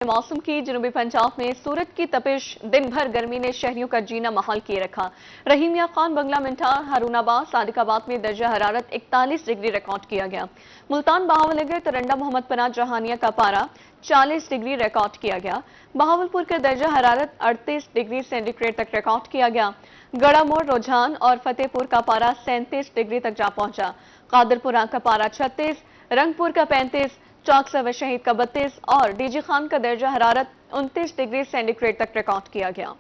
मौसम की जनूबी पंजाब में सूरज की तपिश दिन भर गर्मी ने शहरियों का जीना महाल किए रखा। रहीमिया खान, बंगला मिंठा, हारूनाबाद, सादिकाबाद में दर्जा हरारत 41 डिग्री रिकॉर्ड किया गया। मुल्तान, बहावलनगर, तरंडा, मोहम्मदपना, जहानिया का पारा 40 डिग्री रिकॉर्ड किया गया। बहावलपुर का दर्जा हरारत 38 डिग्री सेंटीग्रेड तक रिकॉर्ड किया गया। गड़ामोड़, रुझान और फतेहपुर का पारा 37 डिग्री तक जा पहुंचा। कादरपुरा का पारा 36, रंगपुर का 35, चौक सवर शहीद का 32 और डीजी खान का दर्जा हरारत 29 डिग्री सेंटीग्रेड तक रिकॉर्ड किया गया।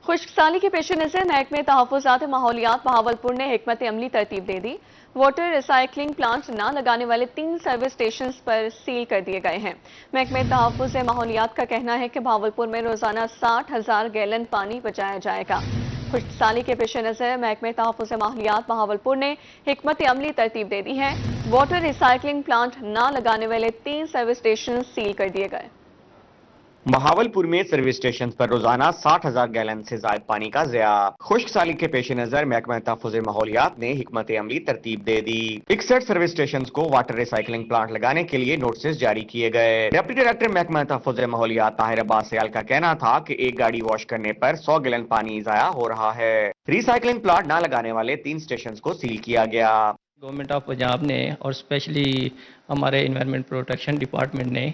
खुश्कसाली के पेश नजर महकमे तहफ़्फ़ुज़ात माहौलियात बहावलपुर ने हिकमत अमली तरतीब दे दी। वाटर रिसाइकलिंग प्लांट न लगाने वाले 3 सर्विस स्टेशन पर सील कर दिए गए हैं। महकमे तहफ़्फ़ुज़ माहौलियात का कहना है कि बहावलपुर में रोजाना 60,000 गैलन पानी बचाया जाएगा। खुश्कसाली के पेश नजर महकमे तहफ़्फ़ुज़ माहौलियात बहावलपुर ने हिकमत अमली तरतीब दे दी है। वाटर रिसाइकलिंग प्लांट न लगाने वाले 3 सर्विस स्टेशन सील कर दिए गए। बहावलपुर में सर्विस स्टेशन पर रोजाना 60,000 गैलन से ज्यादा पानी का ज़िया। खुश्क साली के पेश नजर महकमा तहफ़्फ़ुज़ माहौलियात ने हिकमत अमली तरतीब दे दी। 61 सर्विस स्टेशन को वाटर रिसाइकलिंग प्लांट लगाने के लिए नोटिस जारी किए गए। डिप्टी डायरेक्टर महकमा तहफ़्फ़ुज़ माहौलियात ताहिर अब्बास सयाल का कहना था कि एक गाड़ी वॉश करने पर 100 गैलन पानी ज़ाया हो रहा है। रिसाइकलिंग प्लांट न लगाने वाले 3 स्टेशन को सील किया गया। गवर्नमेंट ऑफ पंजाब ने और स्पेशली हमारे इन्वायरमेंट प्रोटेक्शन डिपार्टमेंट ने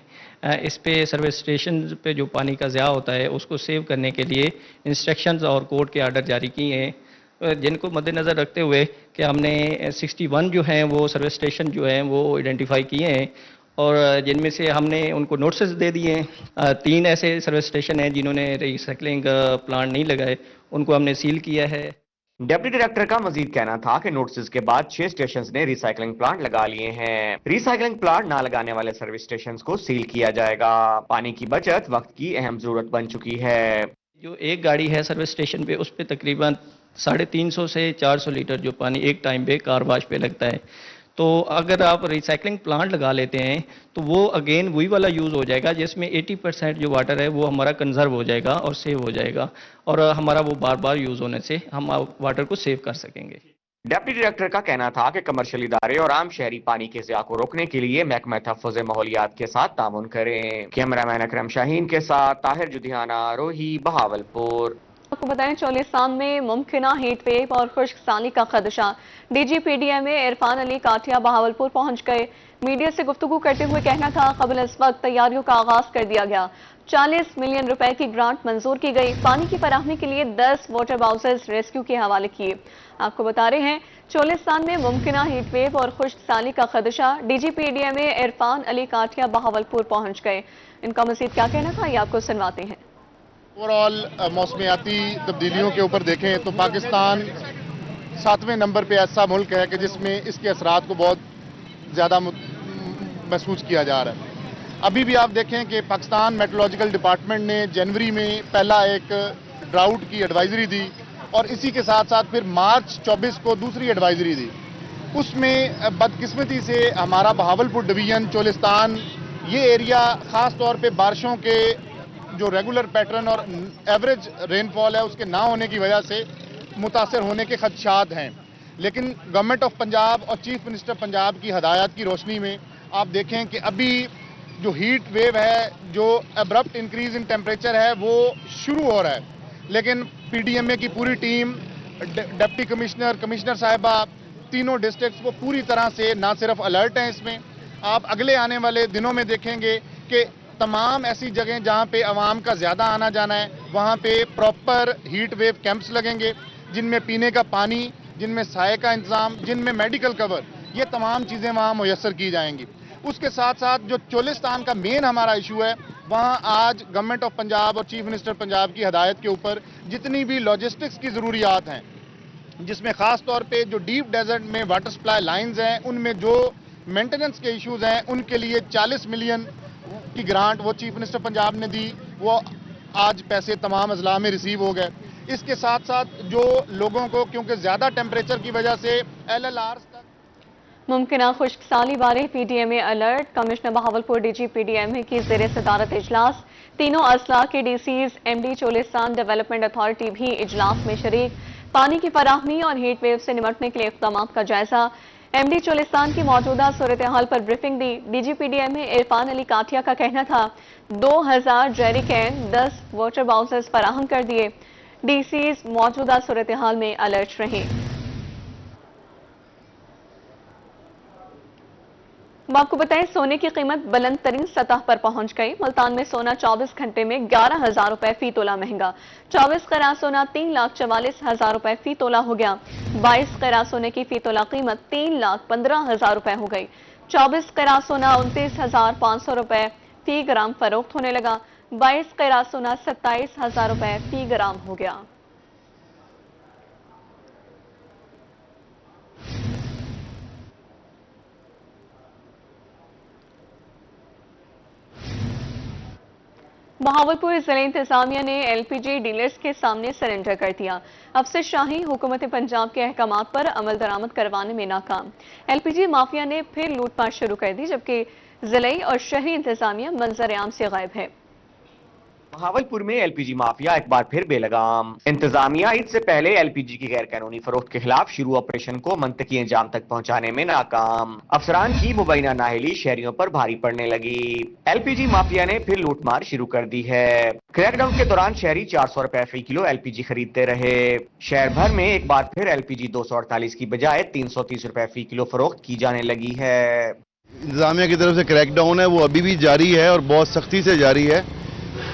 इस पे सर्विस स्टेशन पे जो पानी का ज़िया होता है उसको सेव करने के लिए इंस्ट्रक्शंस और कोर्ट के आर्डर जारी किए हैं, जिनको मद्देनज़र रखते हुए कि हमने 61 जो हैं वो सर्विस स्टेशन जो हैं वो आइडेंटिफाई किए हैं और जिनमें से हमने उनको नोटिस दे दिए हैं। 3 ऐसे सर्विस स्टेशन हैं जिन्होंने रिसाइकलिंग प्लांट नहीं लगाए, उनको हमने सील किया है। डिप्टी डायरेक्टर का मजीद कहना था कि नोटिस के बाद 6 स्टेशन ने रिसाइकलिंग प्लांट लगा लिए हैं। रिसाइकलिंग प्लांट ना लगाने वाले सर्विस स्टेशन को सील किया जाएगा। पानी की बचत वक्त की अहम जरूरत बन चुकी है। जो एक गाड़ी है सर्विस स्टेशन पे उस पे तकरीबन 350 से 400 लीटर जो पानी एक टाइम पे कार वाश पे लगता है। तो अगर आप रिसाइकलिंग प्लांट लगा लेते हैं तो वो अगेन वही वाला यूज़ हो जाएगा जिसमें 80% जो वाटर है वो हमारा कंजर्व हो जाएगा और सेव हो जाएगा और हमारा वो बार बार यूज़ होने से हम वाटर को सेव कर सकेंगे। डिप्टी डायरेक्टर का कहना था कि कमर्शियल इदारे और आम शहरी पानी के ज़िया को रोकने के लिए महकमा तहफ़्फ़ुज़ माहौलियात के साथ तामुन करें। कैमरामैन अकरम शाहीन के साथ ताहिर जुधियाना, रोही, बहावलपुर। आपको बताएं, चोलिस्तान में मुमकिना हीट वेव और खुश्क साली का खदशा। डीजी पीडीएमए इरफान अली काठिया बहावलपुर पहुंच गए। मीडिया से गुफ्तगू करते हुए कहना था, कबल इस वक्त तैयारियों का आगाज कर दिया गया। 40 मिलियन रुपए की ग्रांट मंजूर की गई। पानी की फराहमी के लिए 10 वाटर बाउसेस रेस्क्यू के हवाले किए। आपको बता रहे हैं, चोलिस्तान में मुमकिना हीट वेव और खुश्क साली का खदशा। डीजी पीडीएमए इरफान अली काठिया बहावलपुर पहुंच गए। इनका मजीद क्या कहना था, ये आपको सुनवाते हैं। ओवरऑल मौसमियाती तब्दीलियों के ऊपर देखें तो पाकिस्तान 7वें नंबर पे ऐसा मुल्क है कि जिसमें इसके असरात को बहुत ज़्यादा महसूस किया जा रहा है। अभी भी आप देखें कि पाकिस्तान मेट्रोलॉजिकल डिपार्टमेंट ने जनवरी में पहला एक ड्राउट की एडवाइजरी दी और इसी के साथ साथ फिर मार्च 24 को दूसरी एडवाइजरी दी। उसमें बदकिस्मती से हमारा बहावलपुर डिवीज़न, चोलिस्तान, ये एरिया ख़ास तौर पे बारिशों के जो रेगुलर पैटर्न और एवरेज रेनफॉल है उसके ना होने की वजह से मुतासर होने के खदशात हैं। लेकिन गवर्नमेंट ऑफ पंजाब और चीफ मिनिस्टर पंजाब की हदायत की रोशनी में आप देखें कि अभी जो हीट वेव है, जो अब्रप्ट इंक्रीज इन टेम्परेचर है, वो शुरू हो रहा है। लेकिन पीडीएमए की पूरी टीम, डिप्टी कमिश्नर, कमिश्नर साहिबा, तीनों डिस्ट्रिक्ट्स वो पूरी तरह से ना सिर्फ अलर्ट हैं इसमें। आप अगले आने वाले दिनों में देखेंगे कि तमाम ऐसी जगह जहां पे आवाम का ज़्यादा आना जाना है वहां पे प्रॉपर हीट वेव कैंप्स लगेंगे, जिनमें पीने का पानी, जिनमें साए का इंतज़ाम, जिनमें मेडिकल कवर, ये तमाम चीज़ें वहां मुयस्सर की जाएंगी। उसके साथ साथ जो चोलिस्तान का मेन हमारा इशू है, वहां आज गवर्नमेंट ऑफ पंजाब और चीफ मिनिस्टर पंजाब की हदायत के ऊपर जितनी भी लॉजिस्टिक्स की ज़रूरियात हैं, जिसमें ख़ास तौर पर जो डीप डेजर्ट में वाटर सप्लाई लाइन्स हैं उनमें जो मेंटेनेंस के इशूज़ हैं उनके लिए 40 मिलियन की ग्रांट वो चीफ मिनिस्टर पंजाब ने दी। वो आज पैसे तमाम अजला में रिसीव हो गए। इसके साथ साथ जो लोगों को क्योंकि ज़्यादा टेम्परेचर की वजह से LLRs तक मुमकिना खुश्क साली बारे PDMA alert. Commissioner Bahawalpur DG PDMA की ज़ेर सदारत इजलास। तीनों अजला के DCs, MD Cholistan development authority भी इजलास में शरीक। पानी की फराहमी और हीट वेव से निमटने के लिए इक़दामात का जायजा। MD चोलिस्तान की मौजूदा सूरत-ए-हाल पर ब्रीफिंग दी। DGPDM इरफान अली काठिया का कहना था 2000 जेरी कैन 10 वाटर बाउसर्स फराहम कर दिए। DCs मौजूदा सूरत-ए-हाल में अलर्ट रहे। आपको बताएं, सोने की कीमत बुलंद तरीन सतह पर पहुंच गई। मुल्तान में सोना 24 घंटे में 11,000 रुपए फी तोला महंगा। 24 कैरात सोना 3,44,000 रुपए फी तोला हो गया। 22 कैरात सोने की फी तोला कीमत 3,15,000 रुपए हो गई। 24 कैरात सोना 29,500 रुपए फी ग्राम फरोख्त होने लगा। 22 कैरात सोना 27,000 रुपए फी ग्राम हो गया। बहावलपुर जिले इंतजामिया ने LPG डीलर्स के सामने सरेंडर कर दिया। अफसर शाही हुकूमत पंजाब के अहकामात पर अमल दरामद करवाने में नाकाम। LPG माफिया ने फिर लूटपाट शुरू कर दी, जबकि जिले और शहरी इंतजामिया मंजर आम से गायब है। बहावलपुर में LPG माफिया एक बार फिर बेलगाम। इंतजामिया ईद से पहले LPG की गैर कानूनी फरोख्त के खिलाफ शुरू ऑपरेशन को मंतकी अंजाम तक पहुंचाने में नाकाम। अफसरान की मुबैना नाहिली शहरियों पर भारी पड़ने लगी। LPG माफिया ने फिर लूटमार शुरू कर दी है। क्रैकडाउन के दौरान शहरी 400 रुपए फी किलो LPG खरीदते रहे। शहर भर में एक बार फिर LPG 248 की बजाय 330 रुपए फी किलो फरोख्त की जाने लगी है। इंतजामिया की तरफ से क्रैकडाउन है वो अभी भी जारी है और बहुत सख्ती से जारी है,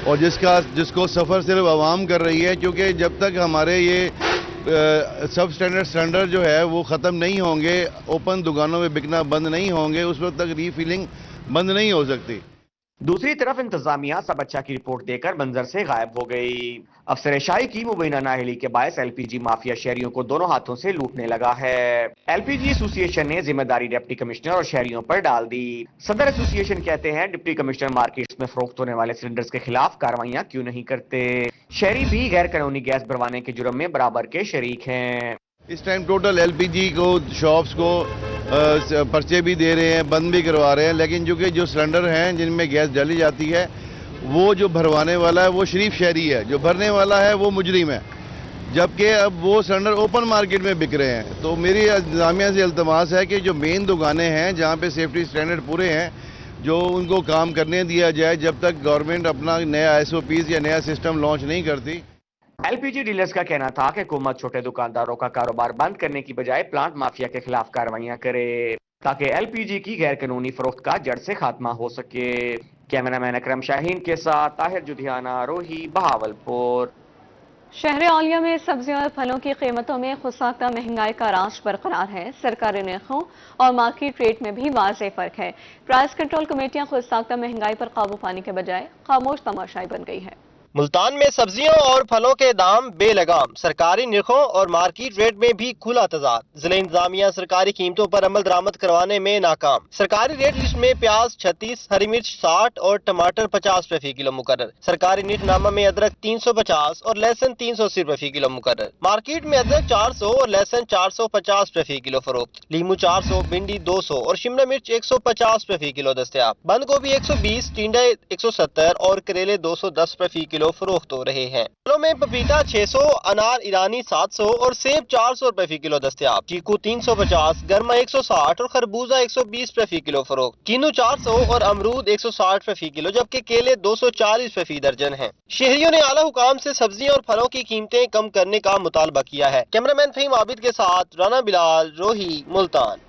और जिसको सफ़र सिर्फ आवाम कर रही है, क्योंकि जब तक हमारे ये सब स्टैंडर्ड जो है वो ख़त्म नहीं होंगे, ओपन दुकानों में बिकना बंद नहीं होंगे, उस वक्त तक रीफिलिंग बंद नहीं हो सकती। दूसरी तरफ इंतजामिया सब अच्छा की रिपोर्ट देकर मंजर से गायब हो गई। अफसर शाही की मुबैना नाहिली के बायस LPG माफिया शहरियों को दोनों हाथों से लूटने लगा है। LPG एसोसिएशन ने जिम्मेदारी डिप्टी कमिश्नर और शहरियों पर डाल दी। सदर एसोसिएशन कहते हैं डिप्टी कमिश्नर मार्केट्स में फरोख्त होने वाले सिलेंडर्स के खिलाफ कार्रवाइयां क्यों नहीं करते। शहरी भी गैर कानूनी गैस भरवाने के जुर्म में बराबर के शरीक हैं। इस टाइम टोटल LPG को शॉप्स को पर्चे भी दे रहे हैं, बंद भी करवा रहे हैं, लेकिन जो सिलेंडर हैं जिनमें गैस डाली जाती है वो जो भरवाने वाला है वो शरीफ शहरी है, जो भरने वाला है वो मुजरिम है, जबकि अब वो सिलेंडर ओपन मार्केट में बिक रहे हैं। तो मेरी इंतजामिया से इल्तमास है कि जो मेन दुकानें हैं जहाँ पे सेफ्टी स्टैंडर्ड पूरे हैं, जो उनको काम करने दिया जाए जब तक गवर्नमेंट अपना नया SOPs या नया सिस्टम लॉन्च नहीं करती। LPG डीलर्स का कहना था कि हुकूमत छोटे दुकानदारों का कारोबार बंद करने की बजाय प्लांट माफिया के खिलाफ कार्रवाइयां करे, ताकि LPG की गैर कानूनी फरोख्त का जड़ से खात्मा हो सके। कैमरामैन अकरम शाहीन के साथ ताहिर जुधियाना, रोही, बहावलपुर। शहर औलिया में सब्जियों और फलों की कीमतों में खुसाकता महंगाई का राज बरकरार है। सरकारी नरखों और मार्केट रेट में भी वाज़ेह फर्क है। प्राइस कंट्रोल कमेटियां खुसाकता महंगाई पर काबू पाने के बजाय खामोश तमाशाई बन गई है। मुल्तान में सब्जियों और फलों के दाम बेलगाम, सरकारी निरखों और मार्केट रेट में भी खुला तजाद। जिला इंतजामिया सरकारी कीमतों पर अमल दरामद करवाने में नाकाम। सरकारी रेट लिस्ट में प्याज 36, हरी मिर्च 60 और टमाटर 50 रुपए फी किलो मुकर्रर। सरकारी नीटनामा में अदरक 350 और लहसुन 380 रुपए फी किलो मुकर्रर। मार्केट में अदरक 400 और लहसुन 450 रुपए फी किलो फरोख्त। लीमू 400, भिंडी 200 और शिमला मिर्च 150 रुपए फी किलो दस्तयाब। बंद गोभी 120, टिंडे 170 और करेले 210 रुपए फी किलो फरोख्त हो रहे हैं। फलों में पपीता 600, अनार ईरानी 700 और सेब 400 रुपए फी किलो दस्तयाब। चीकू 350, गरमा 160 और खरबूजा 120 रुपए फी किलो फरोख्त। कीनू 400 और अमरूद 160 रुपए फी किलो, जबकि केले 240 रुपए फी दर्जन हैं। शहरियों ने आला हुकाम से सब्जियों और फलों की कीमतें कम करने का मुतालबा किया है। कैमरामैन फहीम आबिद के साथ राना बिलाल, रोही, मुल्तान।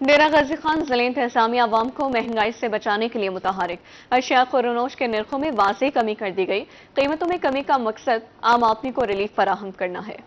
डेरा गाजी खान जिले इंतजामिया अवाम को महंगाई से बचाने के लिए मुतहरिक। अशिया खुरनोश के नरखों में वाज़ेह कमी कर दी गई। कीमतों में कमी का मकसद आम आदमी को रिलीफ फराहम करना है।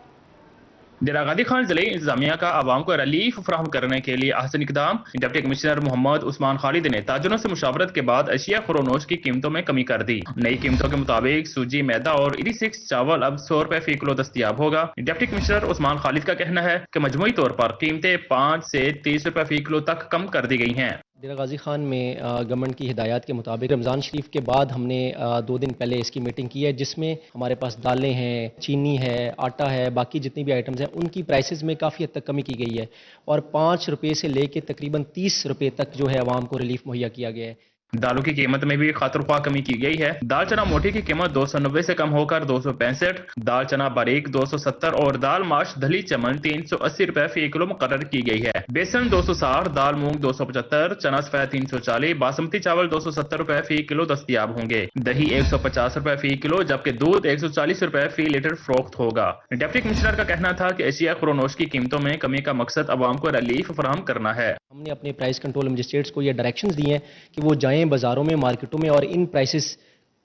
डेरा गाजी खान जिले इंतजामिया का आवाम को रिलीफ फराहम करने के लिए अहसन इकदाम। डिप्टी कमिश्नर मोहम्मद उस्मान खालिद ने ताजरों से मुशावरत के बाद अशिया खुरोनोश की कीमतों में कमी कर दी। नई कीमतों के मुताबिक सूजी, मैदा और ED6 चावल अब 100 रुपए फी किलो दस्तयाब होगा। डिप्टी कमिश्नर उस्मान खालिद का कहना है कि मजमूई तौर पर कीमतें 5 से 30 रुपए फी किलो तक कम कर दी गई हैं। डेरा गाजी खान में गवर्नमेंट की हिदायत के मुताबिक रमज़ान शरीफ के बाद हमने 2 दिन पहले इसकी मीटिंग की है, जिसमें हमारे पास दालें हैं, चीनी है, आटा है, बाकी जितनी भी आइटम्स हैं उनकी प्राइसेस में काफ़ी हद तक कमी की गई है और 5 रुपये से लेकर तकरीबन 30 रुपये तक जो है आवाम को रिलीफ मुहैया किया गया है। दालों की कीमत में भी खातरख्वाह कमी की गई है। दाल चना मोटी की कीमत 290 से कम होकर 265, दाल चना बारीक 270 और दाल माश धली चमन 380 रुपए फी किलो मुकर्रर की गई है। बेसन 260, दाल मूंग 275, चना सफेद 340, बासमती चावल 270 रुपए फी किलो दस्तयाब होंगे। दही 150 रुपए फी किलो जबकि दूध 140 रुपए फी लीटर फरोख्त होगा। डिप्टी कमिश्नर का कहना था कि एशिया खुरोनोश की कीमतों में कमी का मकसद अवाम को रिलीफ फराहम करना है। हमने अपने प्राइस कंट्रोल मजिस्ट्रेट्स को ये डायरेक्शंस दिए हैं कि वो जाएं बाजारों में, मार्केटों में और इन प्राइसेस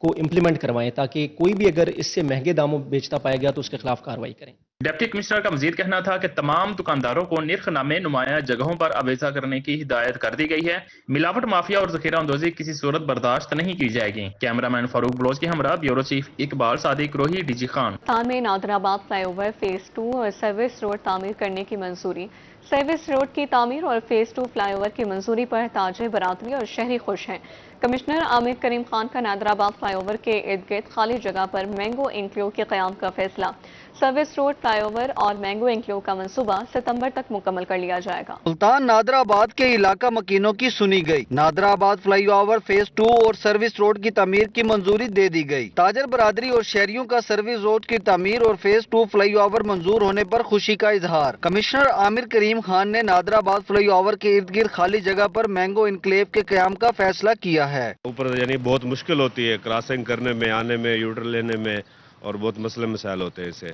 को इम्प्लीमेंट करवाएं ताकि कोई भी अगर इससे महंगे दामों में बेचता पाया गया तो उसके खिलाफ कार्रवाई करें। डिप्टी कमिश्नर का मजीद कहना था कि तमाम दुकानदारों को निर्खनामे नुमाया जगहों पर अवेजा करने की हिदायत कर दी गई है। मिलावट माफिया और जखीरा अंदोजी किसी सूरत बर्दाश्त नहीं की जाएगी। कैमरामैन फारूक बलोच के हमरा ब्यूरो चीफ इकबाल सादिक, रोही, डीजी खान। पाकिस्तान में नादराबाद फ्लाईओवर फेज 2 और सर्विस रोड तामीर करने की मंजूरी। सर्विस रोड की तामीर और फेज 2 फ्लाईओवर की मंजूरी पर ताजिर बरादरी और शहरी खुश हैं। कमिश्नर आमिर करीम खान का नादराबाद फ्लाईओवर के इर्द गिर्द खाली जगह पर मैंगो एनक्लेव के क़याम का फैसला। सर्विस रोड फ्लाईओवर और मैंगो एनक्लेव का मंसूबा सितंबर तक मुकम्मल कर लिया जाएगा। सुल्तान नादराबाद के इलाका मकीनों की सुनी गई। नादराबाद फ्लाईओवर फेज 2 और सर्विस रोड की तामीर की मंजूरी दे दी गई। ताजर बरादरी और शहरियों का सर्विस रोड की तामीर और फेज 2 फ्लाईओवर मंजूर होने पर खुशी का इजहार। कमिश्नर आमिर करीम खान ने नादराबाद फ्लाईओवर के इर्द गिर्द खाली जगह पर मैंगो एनक्लेव के क़याम का फैसला किया है। ऊपर यानी बहुत मुश्किल होती है क्रॉसिंग करने में, आने में, यूटर्न लेने में और बहुत मसले मसाइल होते हैं इससे।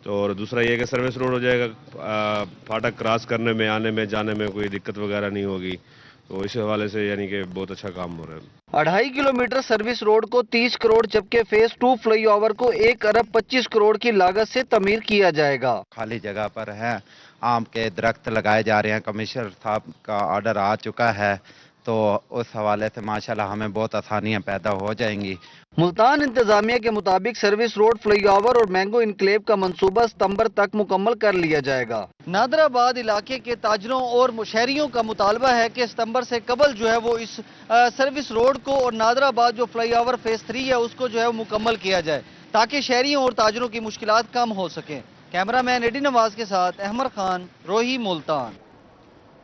तो और दूसरा ये कि सर्विस रोड हो जाएगा, फाटक क्रॉस करने में, आने में, जाने में कोई दिक्कत वगैरह नहीं होगी। तो इस हवाले से यानी कि बहुत अच्छा काम हो रहा है। 2.5 किलोमीटर सर्विस रोड को 30 करोड़ जबकि फेज 2 फ्लाईओवर को 1 अरब 25 करोड़ की लागत से तमीर किया जाएगा। खाली जगह पर है, आम के दरख्त लगाए जा रहे हैं। कमिश्नर साहब का ऑर्डर आ चुका है तो उस हवाले से माशाल्लाह हमें बहुत आसानियां पैदा हो जाएंगी। मुल्तान इंतजामिया के मुताबिक सर्विस रोड फ्लाईओवर और मैंगो इनक्लेव का मंसूबा सितंबर तक मुकम्मल कर लिया जाएगा। नादराबाद इलाके के ताजरों और मुशहरियों का मुतालबा है कि सितंबर से कबल जो है वो इस सर्विस रोड को और नादराबाद जो फ्लाईओवर फेज 3 है उसको जो है वो मुकम्मल किया जाए ताकि शहरियों और ताजरों की मुश्किलात कम हो सके। कैमरामैन एडी नवाज के साथ अहमद खान, रोही, मुल्तान।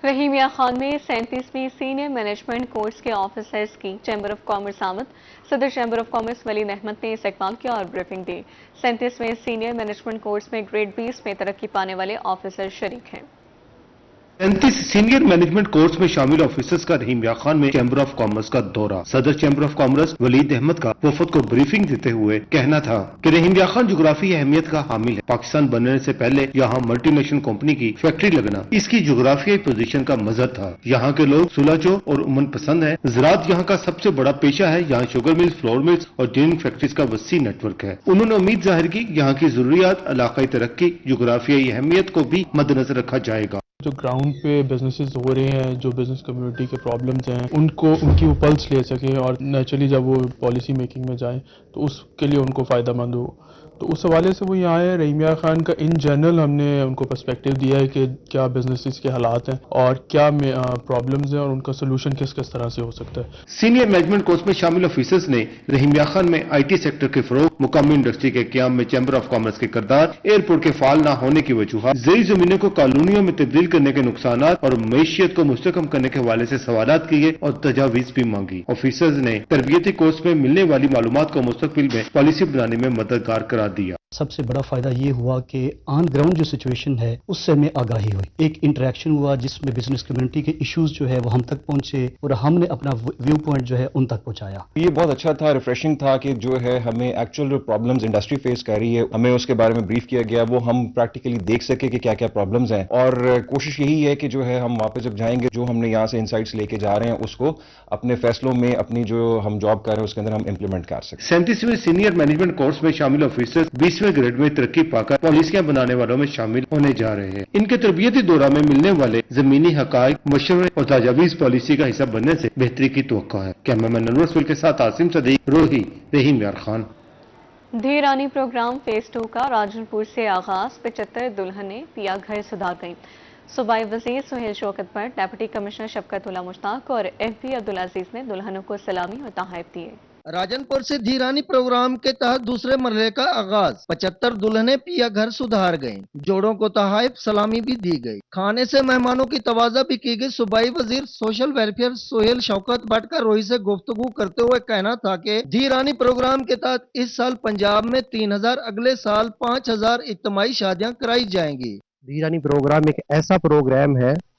रहीमिया खान में 37वीं सीनियर मैनेजमेंट कोर्स के ऑफिसर्स की चैम्बर ऑफ कॉमर्स आमद। सदर chamber of commerce Waleed Ahmed ने इस्तकबाल किया और ब्रीफिंग दी। 37वें सीनियर मैनेजमेंट कोर्स में ग्रेड 20 में तरक्की पाने वाले ऑफिसर शरीक हैं। 35 सीनियर मैनेजमेंट कोर्स में शामिल ऑफिसर्स का रहीमिया खान में चैम्बर ऑफ कॉमर्स का दौरा। सदर chamber of commerce Waleed Ahmed का वफद को ब्रीफिंग देते हुए कहना था कि रहीमिया खान जुग्राफी अहमियत का हामिल है। पाकिस्तान बनने से पहले यहाँ मल्टीनेशनल कंपनी की फैक्ट्री लगना इसकी जुग्राफियाई पोजीशन का मजहर था। यहाँ के लोग सुलझो और उमन पसंद है। ज़राअत यहाँ का सबसे बड़ा पेशा है। यहाँ शुगर मिल्स, फ्लोर मिल्स और डेयरी फैक्ट्रीज का वसी नेटवर्क है। उन्होंने उम्मीद जाहिर की यहाँ की जरूरियात, इलाकाई तरक्की, जुग्राफियाई अहमियत को भी मद्देनजर रखा जाएगा। जो ग्राउंड पे बिजनेसेस हो रहे हैं, जो बिजनेस कम्युनिटी के प्रॉब्लम्स हैं, उनकी वो पल्स ले सकें और नेचुरली जब वो पॉलिसी मेकिंग में जाएं तो उसके लिए उनको फ़ायदा मंद हो। तो उस हवाले से वो यहाँ आए। रहीमिया खान का इन जनरल हमने उनको पर्सपेक्टिव दिया है कि क्या बिजनेसेस के हालात हैं और क्या प्रॉब्लम्स हैं और उनका सोल्यूशन किस किस तरह से हो सकता है। सीनियर मैनेजमेंट कोर्स में शामिल ऑफिसर्स ने रहीमिया खान में IT सेक्टर के फरोग, मुकामी इंडस्ट्री के क्याम में चैम्बर ऑफ कॉमर्स के किरदार, एयरपोर्ट के फाल न होने की वजूहात, ज़ेरी ज़मीनों को कॉलोनियों में तब्दील करने के नुकसान और मईशियत को मुस्तकम करने के हवाले से सवालात किए और तजावीज़ भी मांगी। ऑफिसर्स ने तरबियती कोर्स में मिलने वाली मालूमात को मुस्तकबिल में पॉलिसी बनाने में मददगार करार दिया। सबसे बड़ा फायदा ये हुआ कि ऑन ग्राउंड जो सिचुएशन है उससे हमें आगाही हुई। एक इंटरेक्शन हुआ जिसमें बिजनेस कम्युनिटी के इश्यूज जो है वो हम तक पहुंचे और हमने अपना व्यू पॉइंट जो है उन तक पहुंचाया। ये बहुत अच्छा था, रिफ्रेशिंग था कि जो है हमें एक्चुअल जो प्रॉब्लम्स इंडस्ट्री फेस कर रही है हमें उसके बारे में ब्रीफ किया गया, वो हम प्रैक्टिकली देख सके कि क्या क्या प्रॉब्लम्स हैं। और कोशिश यही है कि जो है हम वापस जब जाएंगे जो हमने यहाँ से इंसाइट्स लेके जा रहे हैं उसको अपने फैसलों में, अपनी जो हम जॉब कर रहे हैं उसके अंदर हम इम्प्लीमेंट कर सकें। 37वें सीनियर मैनेजमेंट कोर्स में शामिल ऑफिसर्स 20वें ग्रेड में तरक्की पाकर पॉलिसियां बनाने वालों में शामिल होने जा रहे हैं। इनके तरबियती दौरा में मिलने वाले जमीनी हकाइक, मशवरे और तजावीज़ पॉलिसी का हिस्सा बनने से बेहतरी की तवक्को है। कैमरामैन अनवर रसूल के साथ आसिम सदीक, रोही, रहीमिया खान। धीरानी प्रोग्राम फेज 2 का राजनपुर से आगाज। 75 दुल्हनें पिया घर सुधार गईं। सूबाई वजीर सुहेल शौकत पर डेप्यूटी कमिश्नर शफकत उल्ला मुश्ताक और FP अब्दुल अजीज ने दुल्हनों को सलामी और तोहफे दिए। राजनपुर से धीरानी प्रोग्राम के तहत दूसरे मरहले का आगाज। 75 दुल्हने पिया घर सुधार गए। जोड़ों को तोहफे सलामी भी दी गई। खाने से मेहमानों की तवाज़ा भी की गई। सूबाई वजीर सोशल वेलफेयर सोहेल शौकत भट्ट का रोही से गुफ्तगू करते हुए कहना था कि धीरानी प्रोग्राम के तहत इस साल पंजाब में 3000, अगले साल 5000 इज्तिमाई शादियां कराई जाएंगी। धीरानी प्रोग्राम एक ऐसा प्रोग्राम है